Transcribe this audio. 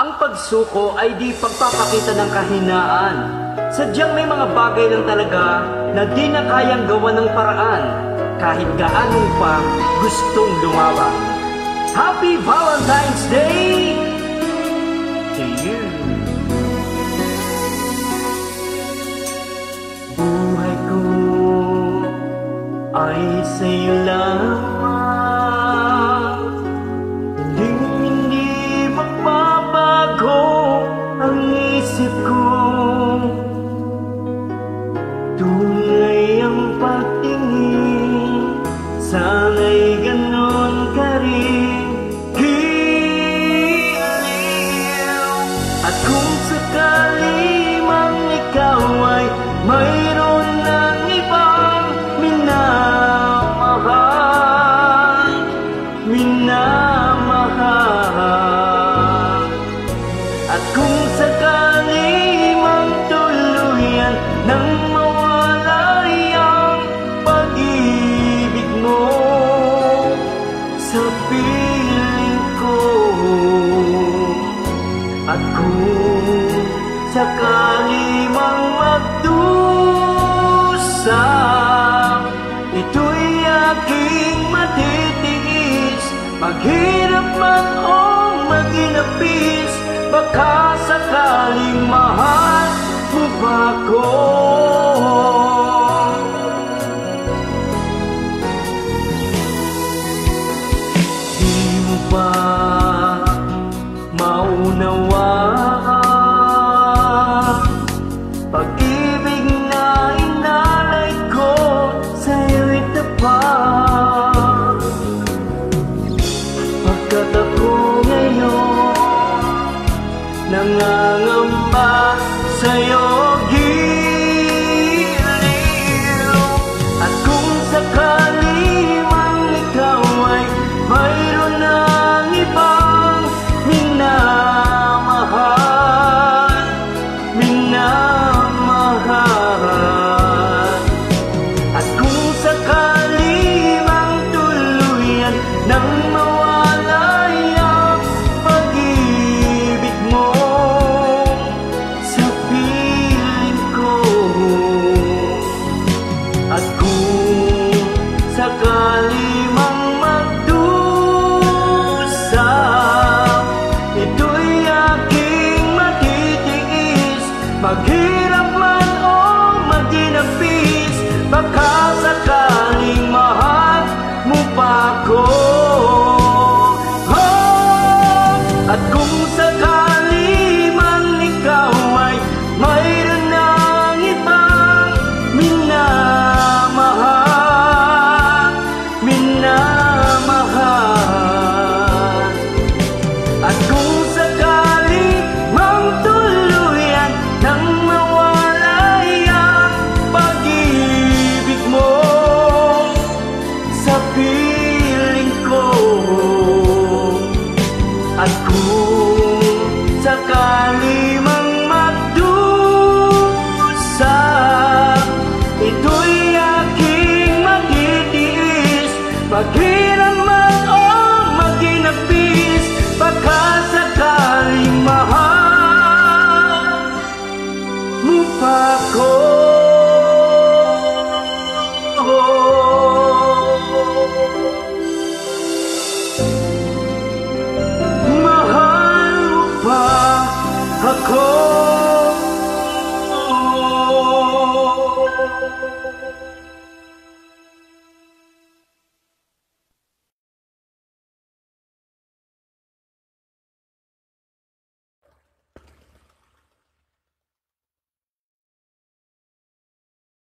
Ang pagsuko ay di pagpapakita ng kahinaan. Sadyang may mga bagay lang talaga na di na kayang gawa ng paraan kahit gaano pa gustong lumaban. Happy Valentine's Day to you! Buhay ko ay sa'yo lamang, hindi magbabago ang isip ko. Tunay ang pagtingin, sana'y ganon ka rin giliw. At kung sakali mang ikaw ay mayroon ng ibang minamahal, at kung sakali mang tuluyan nang mawalay ang pag-ibig mo sa piling ko, at kung sakali mang magdusa, ito'y aking matitiis. Maghirap man o maginapis, baka sakaling mahal mo ba ko? Di mo ba maunawaan pag-ibig na inalay ko sa'yo'y tapat? Pagkat ako ngayon nangangamba sa'yo giliw, at kung sakali mang ikaw ay mayroon ng ibang minamahal, at kung sakali mang tuluyan nang mawalay ang pag-ibig mo sa piling ko, at kung sakali mang magdusa, ito'y aking matitiis. Maghirap man o maginapis, baka sakaling mahal mo pa ko. At kung sakali man ikaw ay mayroon ng ibang minamahal, at kung sakali mang tuluyan nang mawalay ang pag-ibig mo sa piling ko, at kung